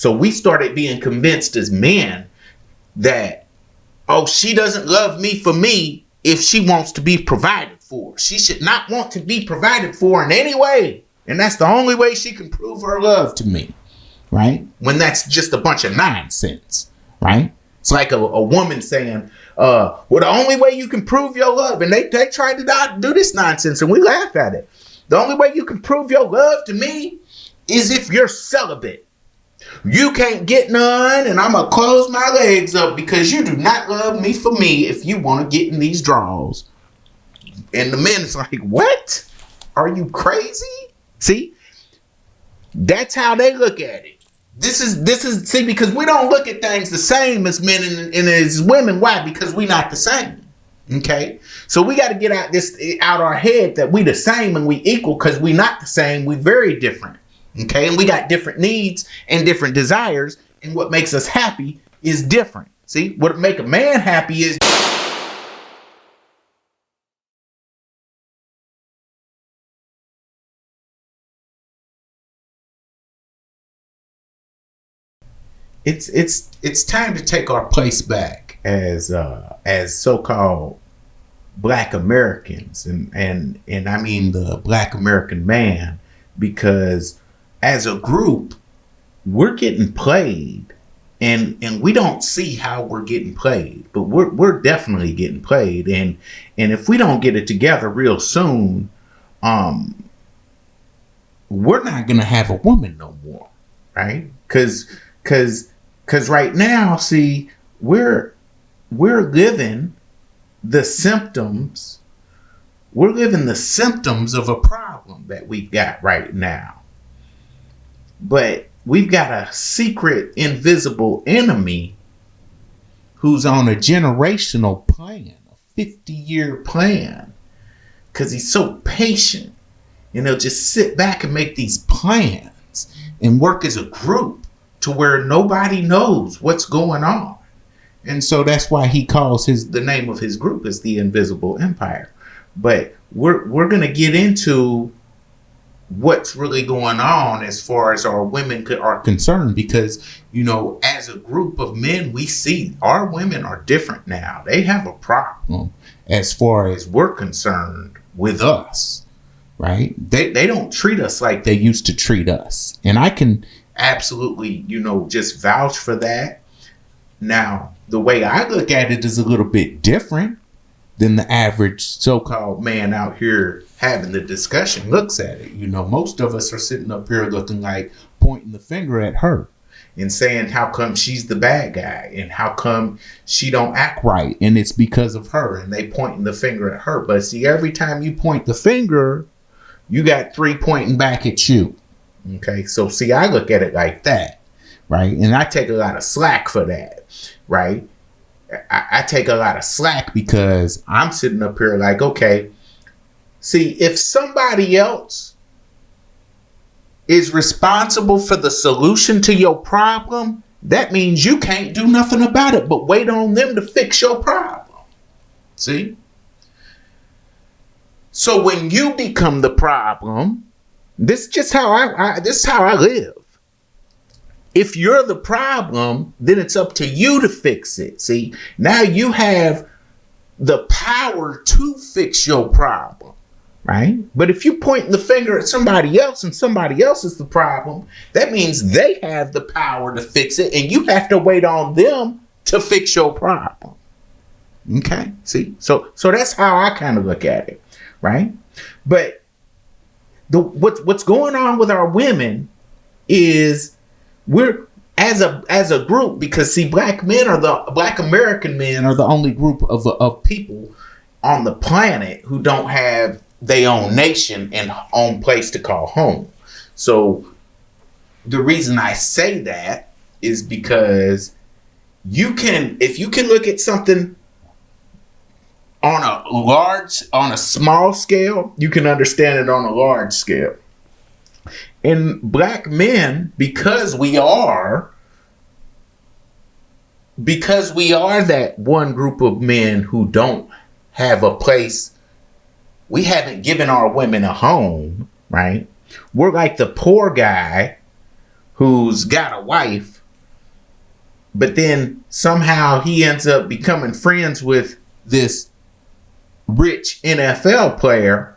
So we started being convinced as men that, oh, she doesn't love me for me if she wants to be provided for. She should not want to be provided for in any way. And that's the only way she can prove her love to me, right? When that's just a bunch of nonsense, right? It's like a woman saying, well, the only way you can prove your love, and they tried to do this nonsense, and we laugh at it. The only way you can prove your love to me is if you're celibate. You can't get none, and I'm going to close my legs up because you do not love me for me if you want to get in these draws. And the men is like, what? Are you crazy? See? That's how they look at it. This is see, because we don't look at things the same as men and as women. Why? Because we not the same. Okay? So we got to get out our head that we the same and we equal, because we not the same. We very different. Okay? And we got different needs and different desires, and what makes us happy is different. See? What make a man happy is it's time to take our place back as so-called Black Americans, and I mean the Black American man, because as a group we're getting played, and we don't see how we're getting played, but we're definitely getting played, and if we don't get it together real soon, we're not gonna have a woman no more, right? Because right now, see, we're living the symptoms. We're living the symptoms of a problem that we've got right now. But we've got a secret, invisible enemy who's on a generational plan, a 50-year plan, because he's so patient. And they'll just sit back and make these plans and work as a group to where nobody knows what's going on. And so that's why he calls the name of his group is the Invisible Empire. But we're going to get into what's really going on as far as our women are concerned, because, you know, as a group of men, we see our women are different now. They have a problem as far as we're concerned with us, right? They don't treat us like they used to treat us. And I can absolutely, you know, just vouch for that. Now, the way I look at it is a little bit different than the average so-called man out here having the discussion looks at it. You know, most of us are sitting up here looking like pointing the finger at her and saying how come she's the bad guy and how come she don't act right, and it's because of her, and they pointing the finger at her. But see, every time you point the finger, you got three pointing back at you. Okay, so see, I look at it like that, right? And I take a lot of slack for that, right? I take a lot of slack because I'm sitting up here like, okay, see, if somebody else is responsible for the solution to your problem, that means you can't do nothing about it but wait on them to fix your problem. See? So when you become the problem, this is just how this is how I live. If you're the problem, then it's up to you to fix it. See, now you have the power to fix your problem, right? But if you point the finger at somebody else and somebody else is the problem, that means they have the power to fix it, and you have to wait on them to fix your problem. Okay, see, so that's how I kind of look at it, right? But what's going on with our women is we're as a group, because see, Black American men are the only group of people on the planet who don't have their own nation and own place to call home. So the reason I say that is because if you can look at something on a small scale, you can understand it on a large scale. And Black men, because we are that one group of men who don't have a place, we haven't given our women a home, right? We're like the poor guy who's got a wife, but then somehow he ends up becoming friends with this rich NFL player.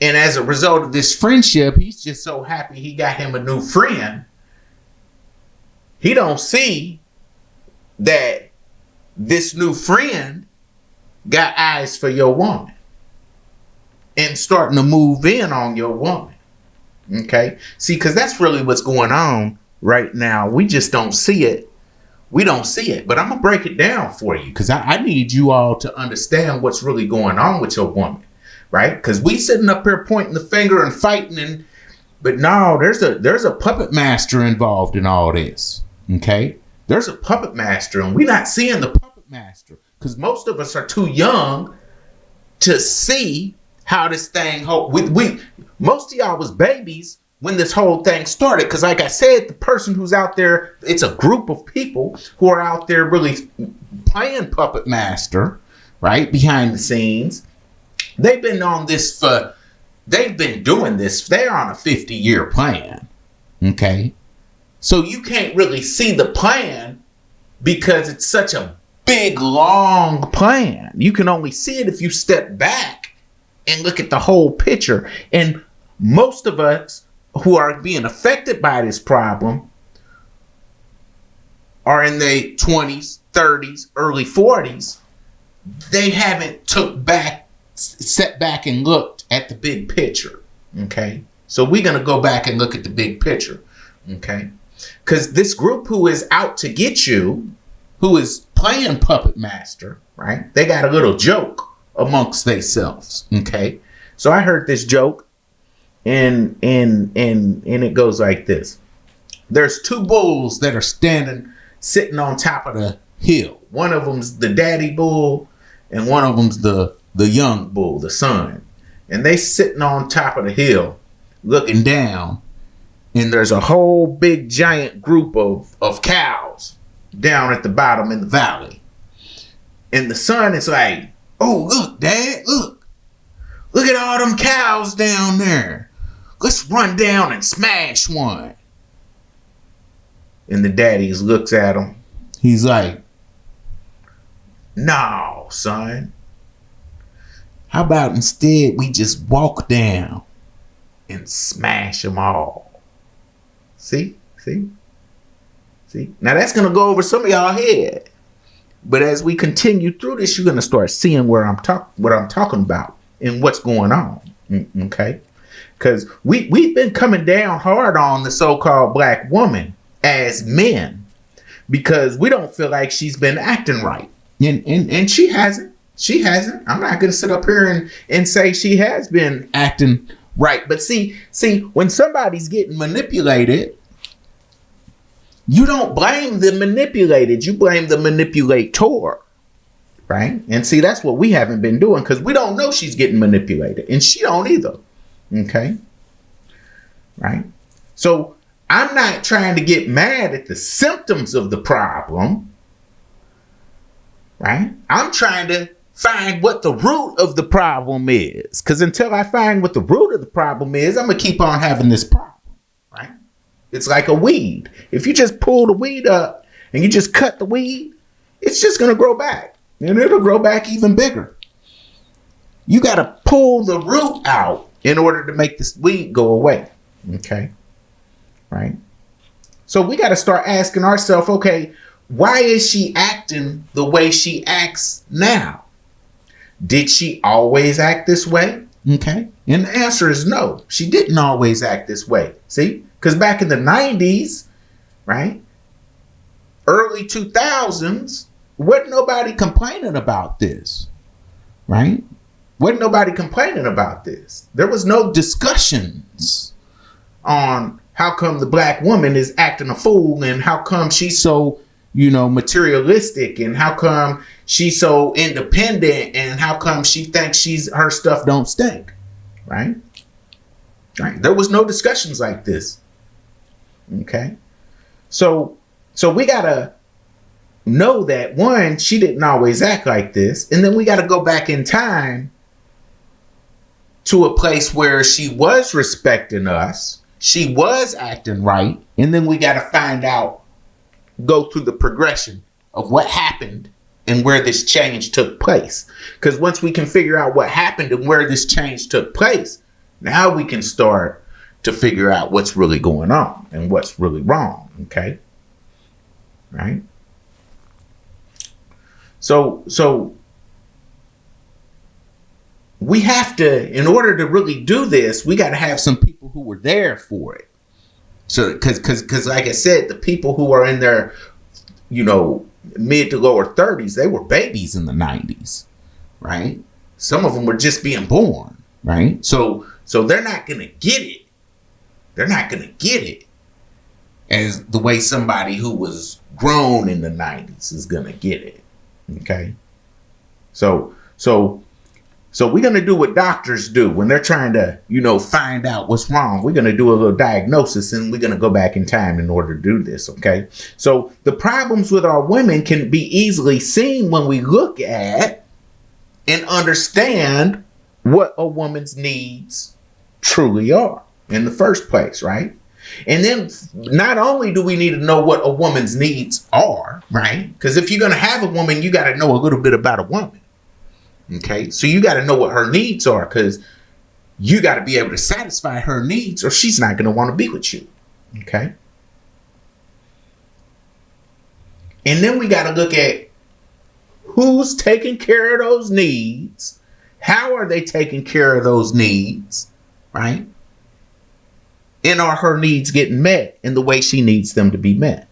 And as a result of this friendship, he's just so happy he got him a new friend. He don't see that this new friend got eyes for your woman and starting to move in on your woman. Okay? See, because that's really what's going on right now. We just don't see it. We don't see it. But I'm going to break it down for you because I need you all to understand what's really going on with your woman. Right? Because we sitting up here pointing the finger and fighting, but no, there's a puppet master involved in all this. Okay? There's a puppet master, and we're not seeing the puppet master because most of us are too young to see how this thing. Most of y'all was babies when this whole thing started. Because, like I said, the person who's out there, it's a group of people who are out there really playing puppet master, right, behind the scenes. They've been on this they've been doing this. They're on a 50-year plan. Okay. So you can't really see the plan because it's such a big, long plan. You can only see it if you step back and look at the whole picture. And most of us who are being affected by this problem are in their 20s, 30s, early 40s. They haven't sat back and looked at the big picture. Okay. So we're going to go back and look at the big picture. Okay. Because this group who is out to get you, who is playing puppet master, right? They got a little joke amongst themselves. Okay. So I heard this joke and it goes like this. There's two bulls that are sitting on top of the hill. One of them's the daddy bull and one of them's the young bull, the son. And they sitting on top of the hill looking down. And there's a whole big giant group of cows down at the bottom in the valley. And the son is like, oh, look, Dad, look. Look at all them cows down there. Let's run down and smash one. And the daddy looks at him. He's like, no, son. How about instead we just walk down and smash them all? See? Now that's going to go over some of y'all head. But as we continue through this, you're going to start seeing what I'm talking about and what's going on. Okay? Because we've been coming down hard on the so-called black woman as men because we don't feel like she's been acting right. And she hasn't. She hasn't. I'm not going to sit up here and say she has been acting right. But see, when somebody's getting manipulated, you don't blame the manipulated. You blame the manipulator. Right? And see, that's what we haven't been doing because we don't know she's getting manipulated. And she don't either. Okay? Right? So I'm not trying to get mad at the symptoms of the problem. Right? I'm trying to find what the root of the problem is. Because until I find what the root of the problem is, I'm going to keep on having this problem. Right? It's like a weed. If you just pull the weed up and you just cut the weed, it's just going to grow back. And it'll grow back even bigger. You got to pull the root out in order to make this weed go away. Okay? Right? So we got to start asking ourselves, okay, why is she acting the way she acts now? Did she always act this way? Okay. And the answer is no. She didn't always act this way. See? Because back in the 90s, right? Early 2000s, wasn't nobody complaining about this. Right? Wasn't nobody complaining about this. There was no discussions on how come the black woman is acting a fool and how come she's so, materialistic and how come she's so independent and how come she thinks her stuff don't stink. Right? Right. There was no discussions like this. Okay. So we got to know that one, she didn't always act like this. And then we got to go back in time to a place where she was respecting us she was acting right. And then we got to find out, go through the progression of what happened and where this change took place. Because once we can figure out what happened and where this change took place, now we can start to figure out what's really going on and what's really wrong. Okay. Right. So we have to, in order to really do this, we got to have some people who were there for it. So, because like I said, the people who are in their, mid to lower 30s, they were babies in the 90s, right? Some of them were just being born, right? So they're not going to get it. They're not going to get it as the way somebody who was grown in the 90s is going to get it. Okay. So we're going to do what doctors do when they're trying to, find out what's wrong. We're going to do a little diagnosis and we're going to go back in time in order to do this. Okay. So the problems with our women can be easily seen when we look at and understand what a woman's needs truly are in the first place. Right. And then not only do we need to know what a woman's needs are, right? Because if you're going to have a woman, you got to know a little bit about a woman. Okay, so you got to know what her needs are, because you got to be able to satisfy her needs or she's not going to want to be with you. Okay. And then we got to look at who's taking care of those needs. How are they taking care of those needs? Right. And are her needs getting met in the way she needs them to be met?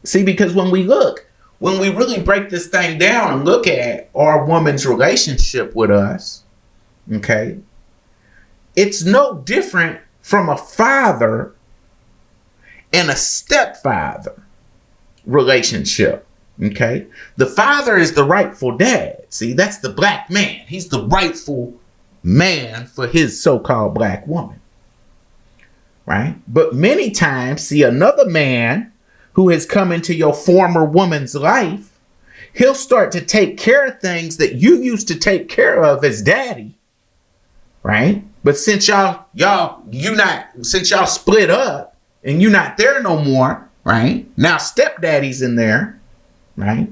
See, because when we really break this thing down and look at our woman's relationship with us, okay, it's no different from a father and a stepfather relationship. Okay, the father is the rightful dad. See, that's the black man. He's the rightful man for his so-called black woman. Right? But many times, see, another man who has come into your former woman's life, he'll start to take care of things that you used to take care of as daddy. Right? But since y'all split up and you're not there no more, right? Now stepdaddy's in there. Right?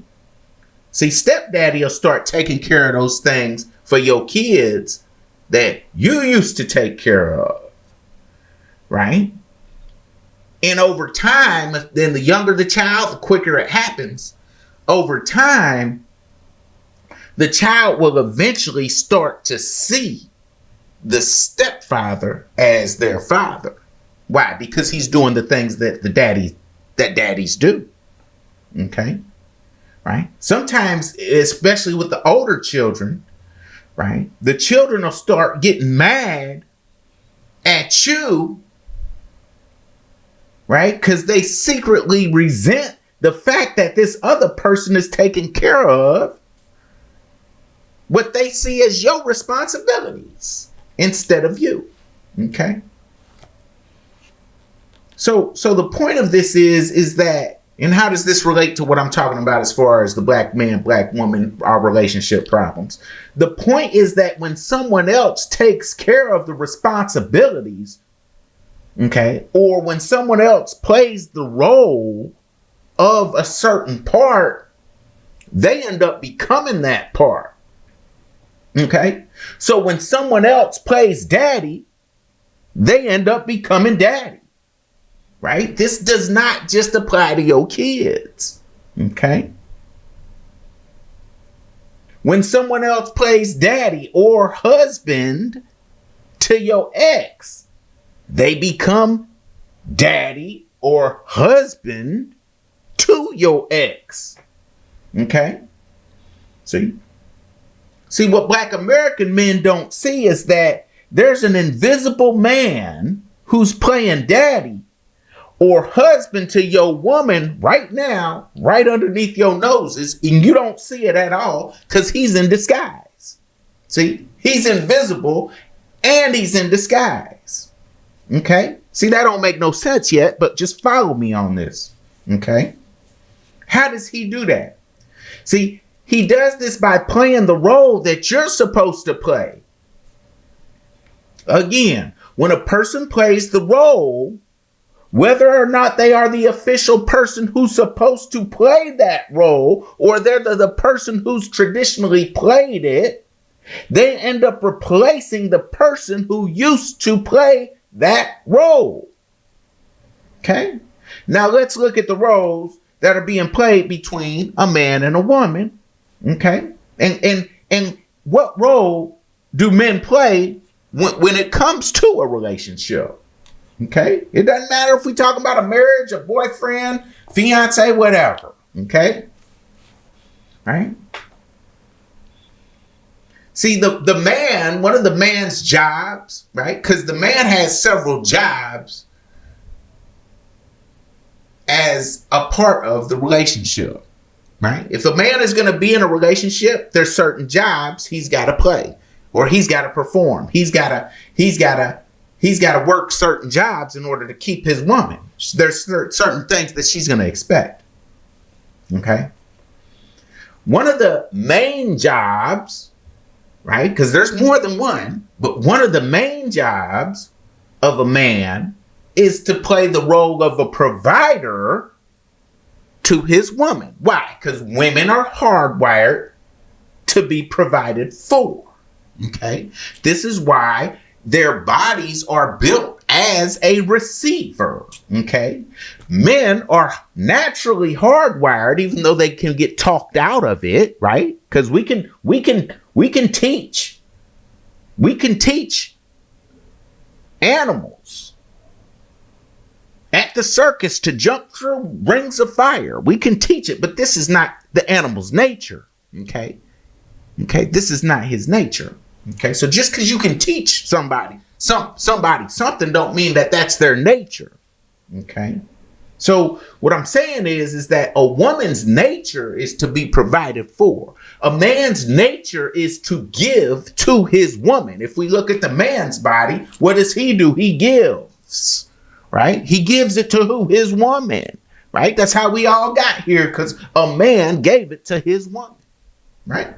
See, stepdaddy will start taking care of those things for your kids that you used to take care of. Right? And over time, then the younger the child, the quicker it happens. Over time, the child will eventually start to see the stepfather as their father. Why? Because he's doing the things that daddies do. Okay? Right? Sometimes, especially with the older children, right? The children will start getting mad at you, right? Because they secretly resent the fact that this other person is taking care of what they see as your responsibilities instead of you. Okay? So the point of this is that, and how does this relate to what I'm talking about as far as the black man, black woman, our relationship problems? The point is that when someone else takes care of the responsibilities, okay, or when someone else plays the role of a certain part, they end up becoming that part. Okay? So when someone else plays daddy, they end up becoming daddy. Right? This does not just apply to your kids. Okay? When someone else plays daddy or husband to your ex, they become daddy or husband to your ex. Okay? See, what black American men don't see is that there's an invisible man who's playing daddy or husband to your woman right now, right underneath your noses, and you don't see it at all because he's in disguise. See, he's invisible and he's in disguise. Okay? See, that don't make no sense yet, but just follow me on this. Okay? How does he do that? See, He does this by playing the role that you're supposed to play. Again, when a person plays the role, whether or not they are the official person who's supposed to play that role, or they're the person who's traditionally played it, they end up replacing the person who used to play that role. Okay? Now let's look at the roles that are being played between a man and a woman. Okay? And what role do men play when it comes to a relationship? Okay? It doesn't matter if we talk about a marriage, a boyfriend, fiance, whatever. Okay? Right? See, the man, one of the man's jobs, right? Because the man has several jobs as a part of the relationship, right? If a man is going to be in a relationship, there's certain jobs he's got to play, or he's got to perform. He's got to work certain jobs in order to keep his woman. There's certain things that she's going to expect. Okay? One of the main jobs, right? Because there's more than one, but one of the main jobs of a man is to play the role of a provider to his woman. Why? Because women are hardwired to be provided for. Okay? This is why their bodies are built as a receiver. Okay? Men are naturally hardwired, even though they can get talked out of it, right? Because we can teach. We can teach animals at the circus to jump through rings of fire. We can teach it, but this is not the animal's nature. Okay? Okay? This is not his nature. Okay? So just because you can teach somebody something don't mean that that's their nature. Okay? So what I'm saying is that a woman's nature is to be provided for. A man's nature is to give to his woman. If we look at the man's body, what does he do? He gives, right? He gives it to who? His woman, right? That's how we all got here, because a man gave it to his woman, right?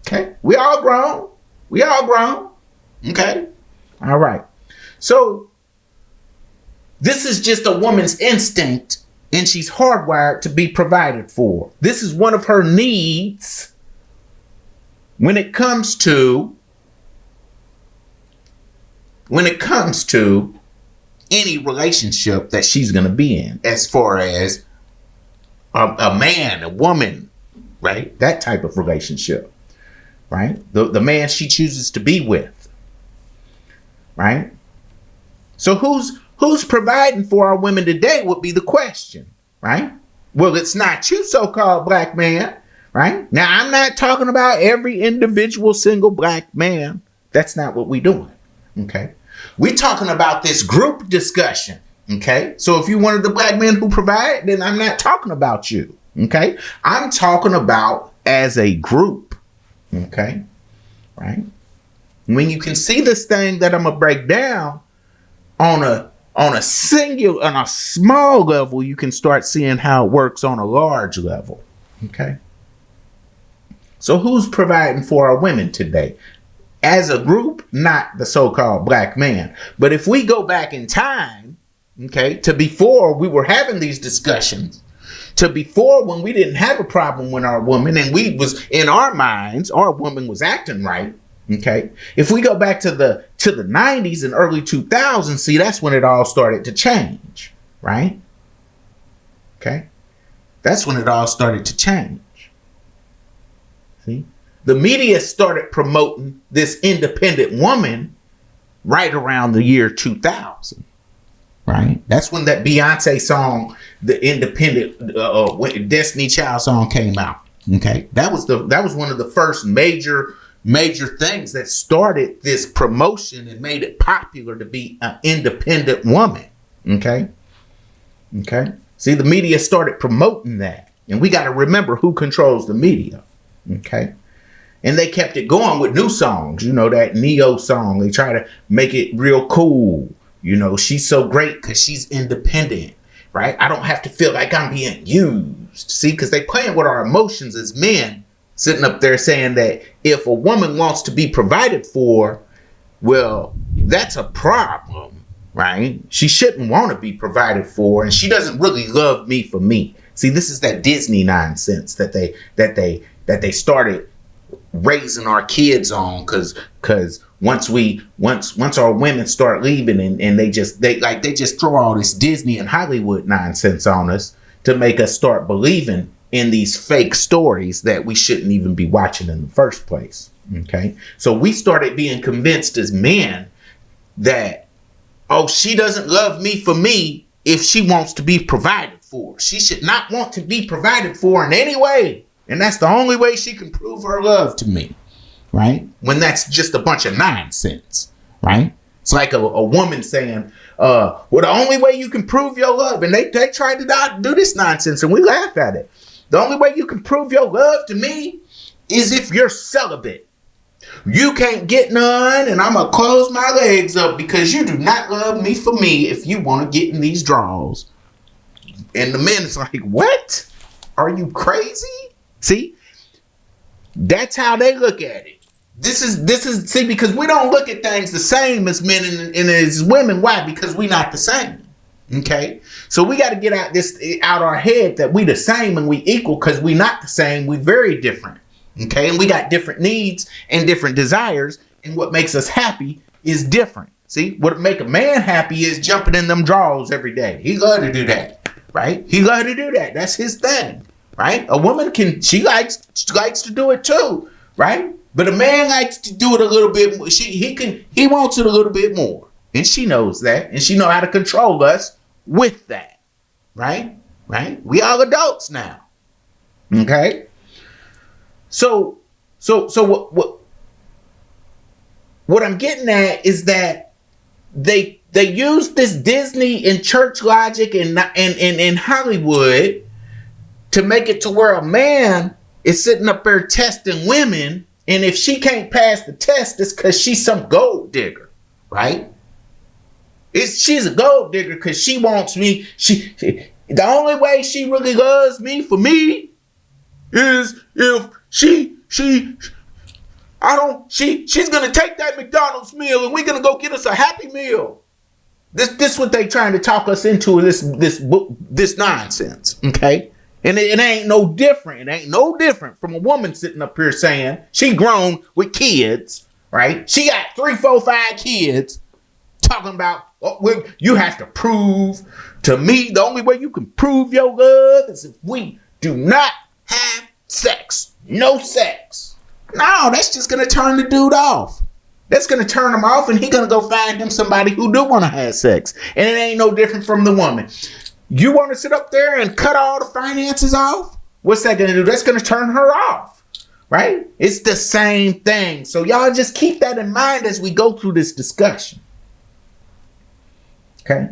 Okay. We all grown. Okay. All right. So this is just a woman's instinct, and she's hardwired to be provided for. This is one of her needs when it comes to any relationship that she's going to be in, as far as a man, a woman, right? That type of relationship, right? The man she chooses to be with, right? So who's providing for our women today would be the question, right? Well, it's not you, so-called black man, right? Now, I'm not talking about every individual single black man. That's not what we're doing, okay? We're talking about this group discussion, okay? So if you're one of the black men who provide, then I'm not talking about you, okay? I'm talking about as a group, okay? Right? When you can see this thing that I'm going to break down on a small level, you can start seeing how it works on a large level. Okay. So who's providing for our women today? As a group, not the so-called black man. But if we go back in time, okay, to before we were having these discussions, to before when we didn't have a problem with our woman, and we was in our minds, our woman was acting right. Okay. If we go back to the 90s and early 2000s, see, that's when it all started to change, right? Okay. That's when it all started to change. See, the media started promoting this independent woman right around the year 2000, right? That's when that Beyonce song, the independent Destiny Child song, came out. Okay. That was one of the first major things that started this promotion and made it popular to be an independent woman. Okay. See, the media started promoting that, and we got to remember who controls the media. Okay. And they kept it going with new songs, that Neo song. They try to make it real cool. She's so great because she's independent, right? I don't have to feel like I'm being used. See, because they playing with our emotions as men sitting up there saying that if a woman wants to be provided for, well, that's a problem, right? She shouldn't want to be provided for, and she doesn't really love me for me. See, this is that Disney nonsense that they started raising our kids on, because once our women start leaving and they just throw all this Disney and Hollywood nonsense on us to make us start believing in these fake stories that we shouldn't even be watching in the first place. Okay, so we started being convinced as men that, oh, she doesn't love me for me if she wants to be provided for. She should not want to be provided for in any way. And that's the only way she can prove her love to me, right? When that's just a bunch of nonsense, right? It's like a woman saying, well, the only way you can prove your love, and they tried to do this nonsense and we laugh at it. The only way you can prove your love to me is if you're celibate. You can't get none, and I'm going to close my legs up because you do not love me for me if you want to get in these draws. And the men is like, what? Are you crazy? See? That's how they look at it. This is see, because we don't look at things the same as men and as women. Why? Because we're not the same. Okay? So we got to get out our head that we the same and we equal, because we not the same. We very different. Okay, and we got different needs and different desires, and what makes us happy is different. See, what make a man happy is jumping in them drawers every day. He love to do that, right? He love to do that. That's his thing, right? A woman she likes to do it too, right? But a man likes to do it a little bit more. He wants it a little bit more, and she knows that, and she know how to control us with that, right? Right? We all adults now, okay. So what I'm getting at is that they use this Disney and church logic and Hollywood to make it to where a man is sitting up there testing women, and if she can't pass the test, it's because she's some gold digger, right? She's a gold digger because she wants me. The only way she really loves me for me is if she's gonna take that McDonald's meal and we're gonna go get us a Happy Meal. This what they trying to talk us into, this nonsense, okay? And it ain't no different. It ain't no different from a woman sitting up here saying she grown with kids, right? She got 3, 4, 5 kids, talking about, oh, you have to prove to me. The only way you can prove your love is if we do not have sex. No sex. No, that's just going to turn the dude off. That's going to turn him off, and he's going to go find him somebody who do want to have sex. And it ain't no different from the woman. You want to sit up there and cut all the finances off? What's that going to do? That's going to turn her off, right? It's the same thing. So y'all just keep that in mind as we go through this discussion. Okay?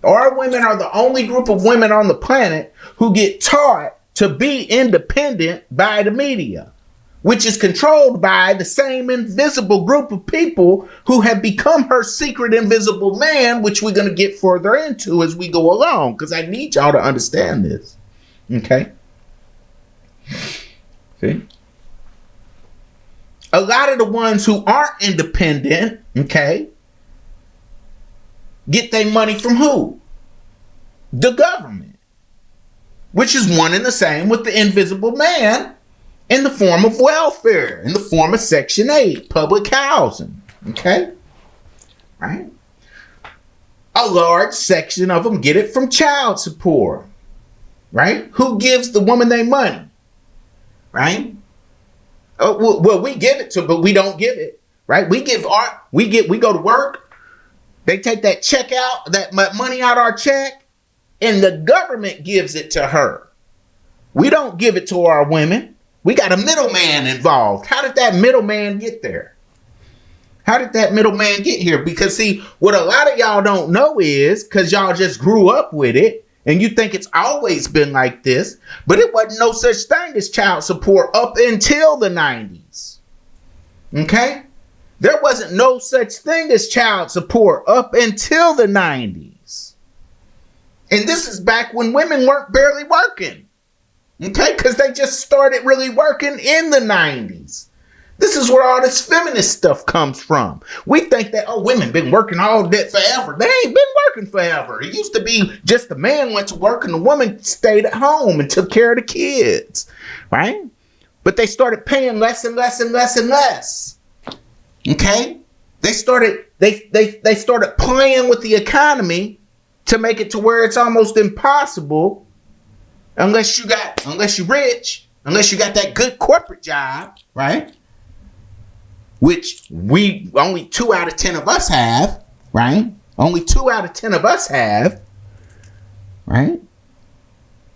Our women are the only group of women on the planet who get taught to be independent by the media, which is controlled by the same invisible group of people who have become her secret invisible man, which we're going to get further into as we go along, because I need y'all to understand this. Okay? See? A lot of the ones who aren't independent, okay, get their money from who? The government. Which is one and the same with the invisible man in the form of welfare, in the form of Section 8, public housing. Okay? Right? A large section of them get it from child support. Right? Who gives the woman their money? Right? Oh, well, we give it to, but we don't give it. Right? We go to work. They take that check out, that money out our check, and the government gives it to her. We don't give it to our women. We got a middleman involved. How did that middleman get there? How did that middleman get here? Because see, what a lot of y'all don't know is, because y'all just grew up with it, and you think it's always been like this, but it wasn't no such thing as child support up until the 90s. Okay? There wasn't no such thing as child support up until the 90s. And this is back when women weren't barely working. Okay, because they just started really working in the 90s. This is where all this feminist stuff comes from. We think that, women been working all day forever. They ain't been working forever. It used to be just the man went to work and the woman stayed at home and took care of the kids, right? But they started paying less and less and less and less. Okay? They started playing with the economy to make it to where it's almost impossible unless you're rich, unless you got that good corporate job, right? Which only 2 out of 10 of us have, right? Only 2 out of 10 of us have, right?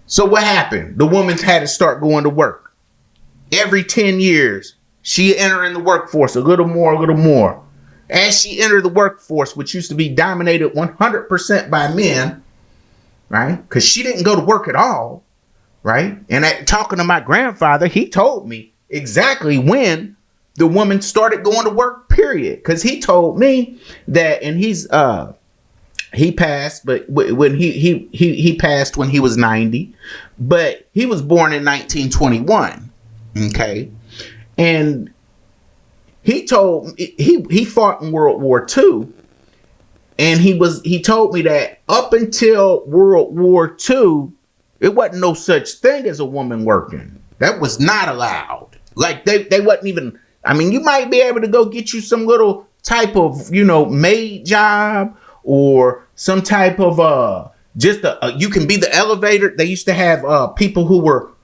So what happened? The woman had to start going to work. Every 10 years, she entering the workforce a little more. As she entered the workforce, which used to be dominated 100% by men, right? Because she didn't go to work at all, right? And talking to my grandfather, he told me exactly when the woman started going to work, period. Because he told me that, and he passed, but when he passed when he was 90, but he was born in 1921. Okay, and he told he fought in World War II, and he told me that up until World War II, it wasn't no such thing as a woman working. That was not allowed. Like they wasn't even. I mean, you might be able to go get you some little type of, maid job or some type of you can be the elevator. They used to have people who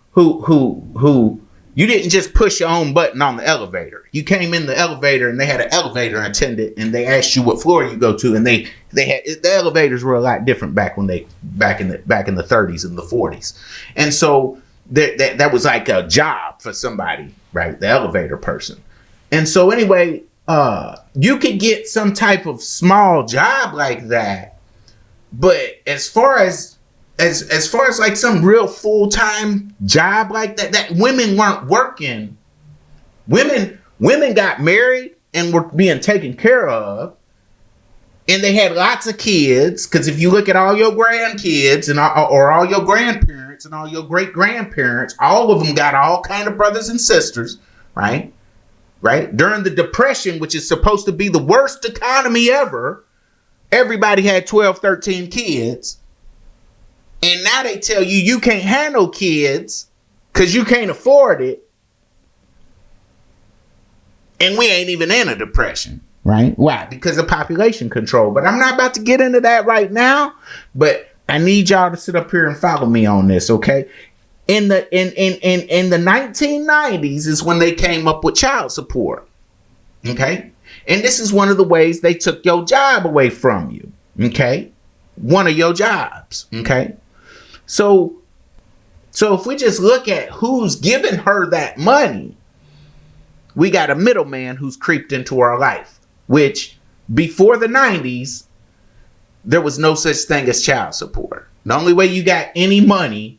you didn't just push your own button on the elevator. You came in the elevator and they had an elevator attendant and they asked you what floor you go to, and they had the elevators were a lot different back in the 30s and the 40s, and so that was like a job for somebody, right? The elevator person. And so anyway, you could get some type of small job like that, but as far as like some real full-time job like that women weren't working. Women got married and were being taken care of, and they had lots of kids. Because if you look at all your grandkids or all your grandparents and all your great-grandparents, all of them got all kind of brothers and sisters, right? Right? During the Depression, which is supposed to be the worst economy ever, everybody had 12, 13 kids. And now they tell you can't have no kids because you can't afford it. And we ain't even in a depression, right? Why? Because of population control. But I'm not about to get into that right now. But I need y'all to sit up here and follow me on this, okay? In the 1990s is when they came up with child support. Okay? And this is one of the ways they took your job away from you. Okay? One of your jobs. Okay? So if we just look at who's giving her that money, we got a middleman who's creeped into our life, which before the 90s, there was no such thing as child support. The only way you got any money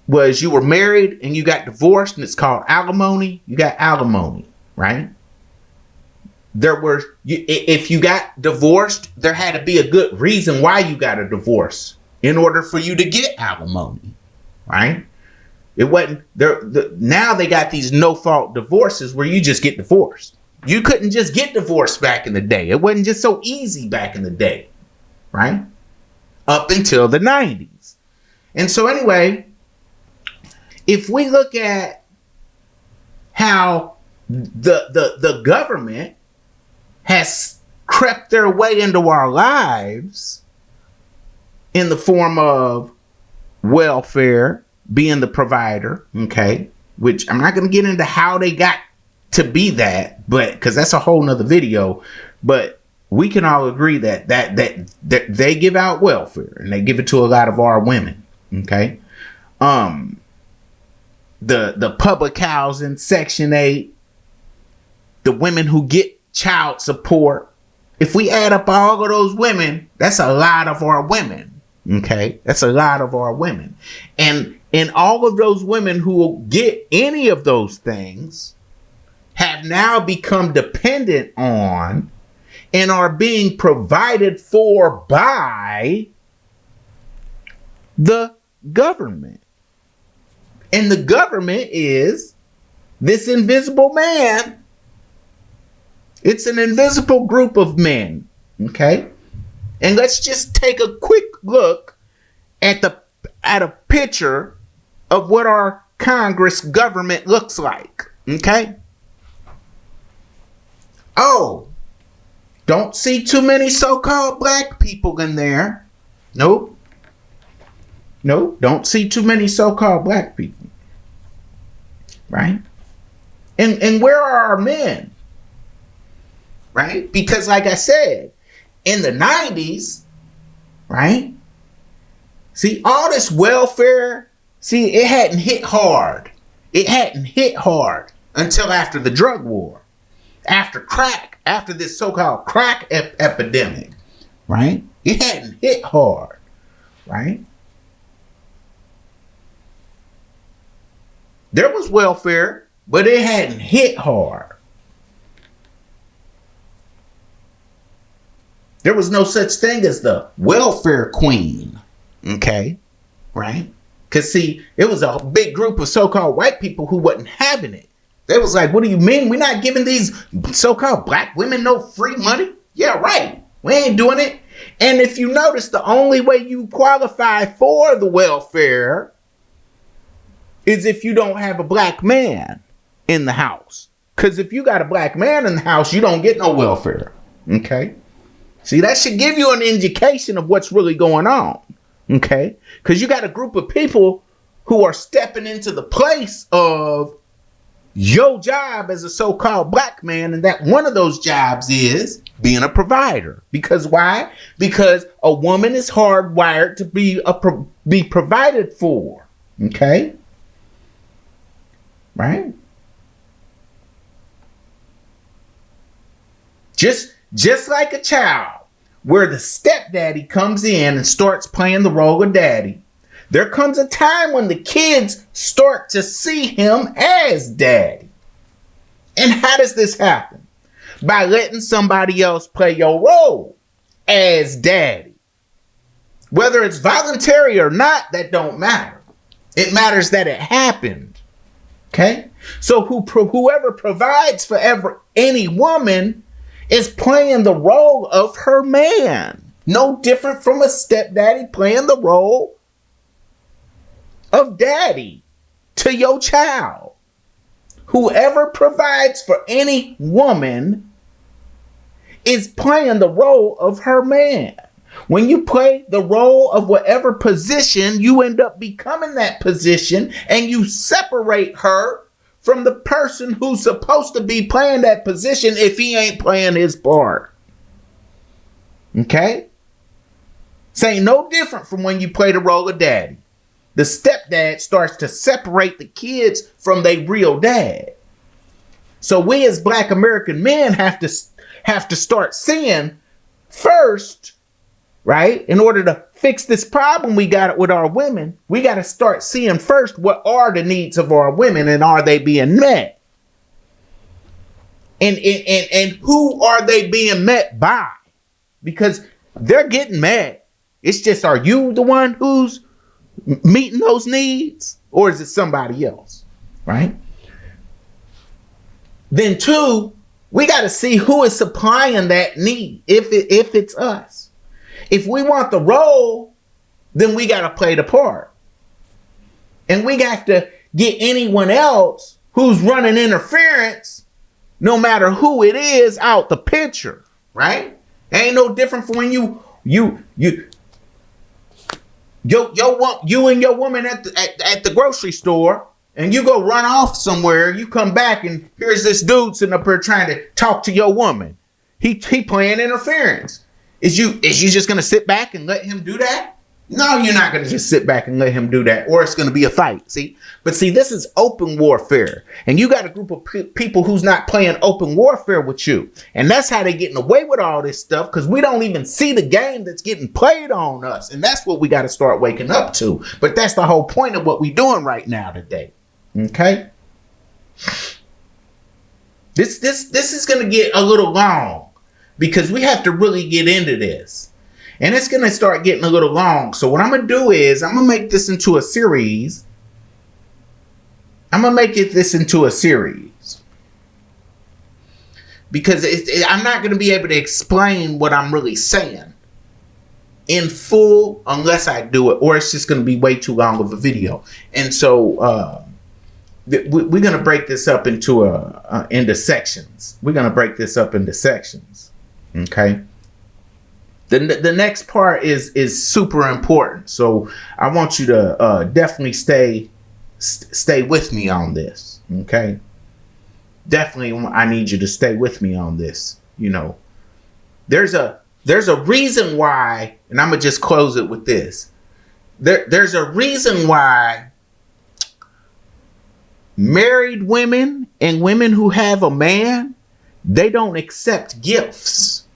was you were married and you got divorced, and it's called alimony. You got alimony, right? If you got divorced, there had to be a good reason why you got a divorce in order for you to get alimony, right? It wasn't there. Now they got these no-fault divorces where you just get divorced. You couldn't just get divorced back in the day. It wasn't just so easy back in the day, right? Up until the 90s. And so anyway, if we look at how the government has crept their way into our lives in the form of welfare, being the provider, okay, which I'm not going to get into how they got to be that, but because that's a whole nother video, but we can all agree that they give out welfare and they give it to a lot of our women, okay. The public housing, Section 8, the women who get child support. If we add up all of those women, that's a lot of our women. Okay, that's a lot of our women. And all of those women who will get any of those things have now become dependent on and are being provided for by the government. And the government is this invisible man. It's an invisible group of men. Okay? And let's just take a quick look at a picture of what our Congress government looks like. Okay? Oh, don't see too many so-called black people in there. Nope. Nope, don't see too many so-called black people. Right? And where are our men? Right? Because like I said, in the 90s, right? See, all this welfare, see, it hadn't hit hard. It hadn't hit hard until after the drug war. After crack, after this so-called crack epidemic, right? It hadn't hit hard, right? There was welfare, but it hadn't hit hard. There was no such thing as the welfare queen. Okay? Right? Because, see, it was a big group of so-called white people who wasn't having it. They was like, what do you mean? We're not giving these so-called black women no free money? Yeah, right. We ain't doing it. And if you notice, the only way you qualify for the welfare is if you don't have a black man in the house. Because if you got a black man in the house, you don't get no welfare. Okay? See, that should give you an indication of what's really going on. Okay? Because you got a group of people who are stepping into the place of your job as a so-called black man, and that one of those jobs is being a provider. Because why? Because a woman is hardwired to be provided for. Okay? Right? Just like a child, where the stepdaddy comes in and starts playing the role of daddy, there comes a time when the kids start to see him as daddy. And how does this happen? By letting somebody else play your role as daddy. Whether it's voluntary or not, that don't matter. It matters that it happened. Okay? So whoever provides for any woman is playing the role of her man. No different from a stepdaddy playing the role of daddy to your child. Whoever provides for any woman is playing the role of her man. When you play the role of whatever position, you end up becoming that position, and you separate her from the person who's supposed to be playing that position if he ain't playing his part. Okay? This ain't no different from when you play the role of daddy. The stepdad starts to separate the kids from their real dad. So we as black American men have to start seeing first, right? In order to fix this problem we got with our women, we got to start seeing first what are the needs of our women and are they being met? And who are they being met by? Because they're getting met. It's just, are you the one who's meeting those needs, or is it somebody else? Right? Then two, we got to see who is supplying that need. If it's us. If we want the role, then we got to play the part. And we got to get anyone else who's running interference, no matter who it is, out the picture, right? Ain't no different from when you and your woman at the grocery store, and you go run off somewhere, you come back and here's this dude sitting up here trying to talk to your woman. He playing interference. Is you just gonna sit back and let him do that? No, you're not gonna just sit back and let him do that, or it's gonna be a fight. See, this is open warfare, and you got a group of people who's not playing open warfare with you, and that's how they getting away with all this stuff, because we don't even see the game that's getting played on us, and that's what we got to start waking up to. But that's the whole point of what we're doing right now today. Okay, this is gonna get a little long, because we have to really get into this. And it's going to start getting a little long. So what I'm going to do is I'm going to make this into a series. I'm gonna make this into a series because I'm not gonna be able to explain what I'm really saying in full unless I do it, or it's just gonna be way too long of a video. And so we're gonna break this up into into sections. We're gonna break this up into sections. Okay. The next part is super important. So I want you to definitely stay with me on this. Okay. Definitely, I need you to stay with me on this. You know, there's a reason why, and I'm gonna just close it with this. There's a reason why married women and women who have a man, they don't accept gifts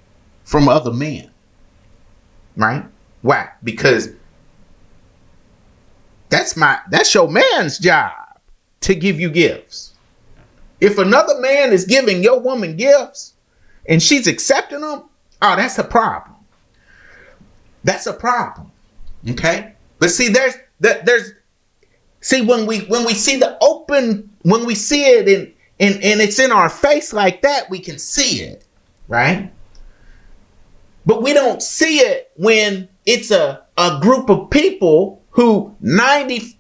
from other men. Right? Why? Because that's your man's job to give you gifts. If another man is giving your woman gifts and she's accepting them, oh, that's a problem. That's a problem. Okay? But see, there's when we see the open, when we see it and it's in our face like that, we can see it, right? But we don't see it when it's a group of people who 97%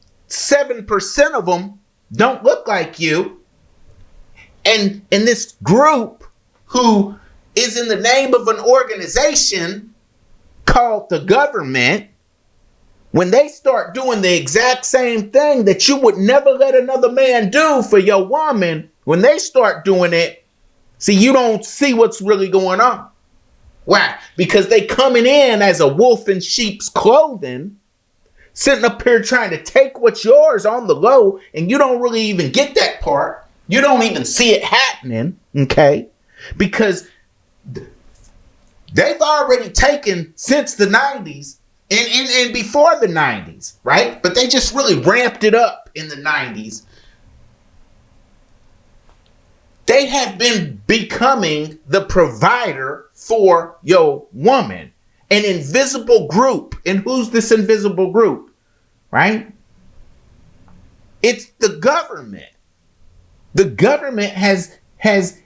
of them don't look like you. And this group who is in the name of an organization called the government, when they start doing the exact same thing that you would never let another man do for your woman, when they start doing it, see, you don't see what's really going on. Why? Because they coming in as a wolf in sheep's clothing, sitting up here trying to take what's yours on the low, and you don't really even get that part. You don't even see it happening, okay? Because they've already taken since the 90s and before the 90s, right? But they just really ramped it up in the 90s. They have been becoming the provider for your woman, an invisible group. And who's this invisible group, right? It's the government. The government has,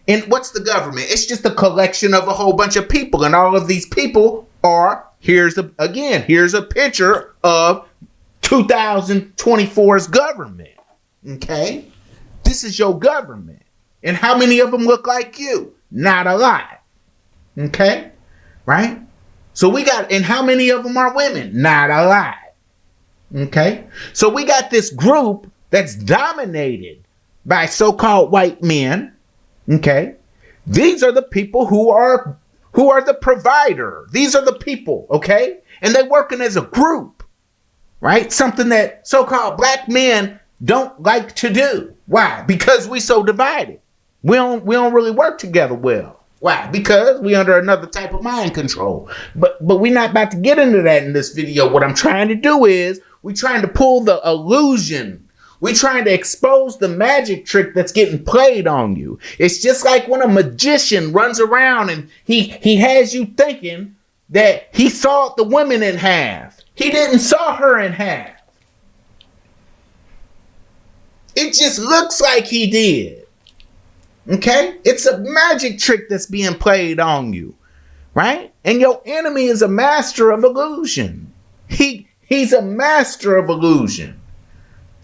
and what's the government? It's just a collection of a whole bunch of people. And all of these people are, here's a picture of 2024's government. Okay? This is your government. And how many of them look like you? Not a lot. Okay? Right? So we got, and how many of them are women? Not a lot. Okay? So we got this group that's dominated by so-called white men. Okay? These are the people who are the provider. These are the people, okay? And they're working as a group. Right? Something that so-called black men don't like to do. Why? Because we so divided. We don't really work together well. Why? Because we under another type of mind control. But we're not about to get into that in this video. What I'm trying to do is we're trying to pull the illusion. We're trying to expose the magic trick that's getting played on you. It's just like when a magician runs around and he has you thinking that he sawed the women in half. He didn't saw her in half. It just looks like he did. Okay? It's a magic trick that's being played on you. Right? And your enemy is a master of illusion. He's a master of illusion.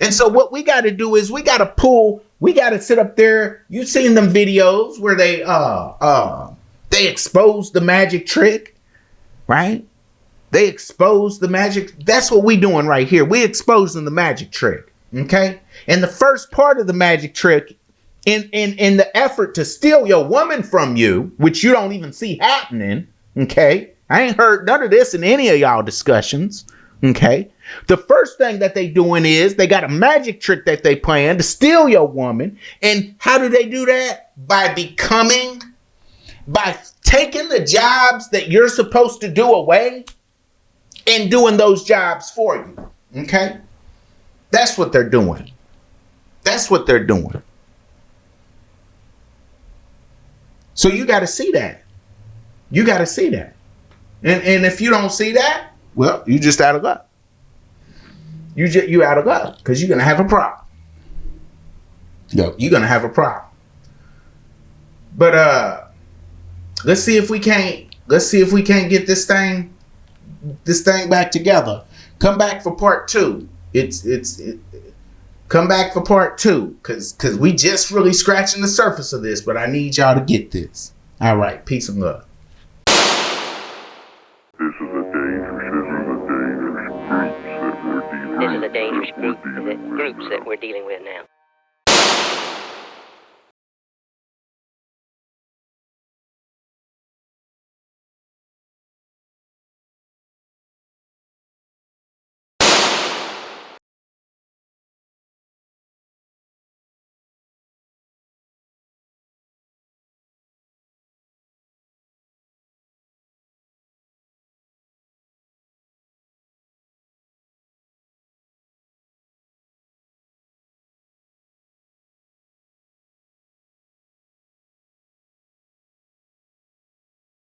And so what we got to do is we got to sit up there. You've seen them videos where they expose the magic trick, right? They expose the magic. That's what we doing right here. We exposing the magic trick, okay? And the first part of the magic trick in the effort to steal your woman from you, which you don't even see happening, okay? I ain't heard none of this in any of y'all discussions, okay? The first thing that they doing is they got a magic trick that they plan to steal your woman. And how do they do that? By taking the jobs that you're supposed to do away and doing those jobs for you. Okay? That's what they're doing. That's what they're doing. So you got to see that. You got to see that. And if you don't see that, well, you just out of luck. You out of luck because you're going to have a problem. you're gonna have a problem. But let's see if we can't get this thing back together. Come back for part 2. Come back for part 2, cause we just really scratching the surface of this, but I need y'all to get this. All right, peace and love. This is a dangerous groups that we're dealing with now.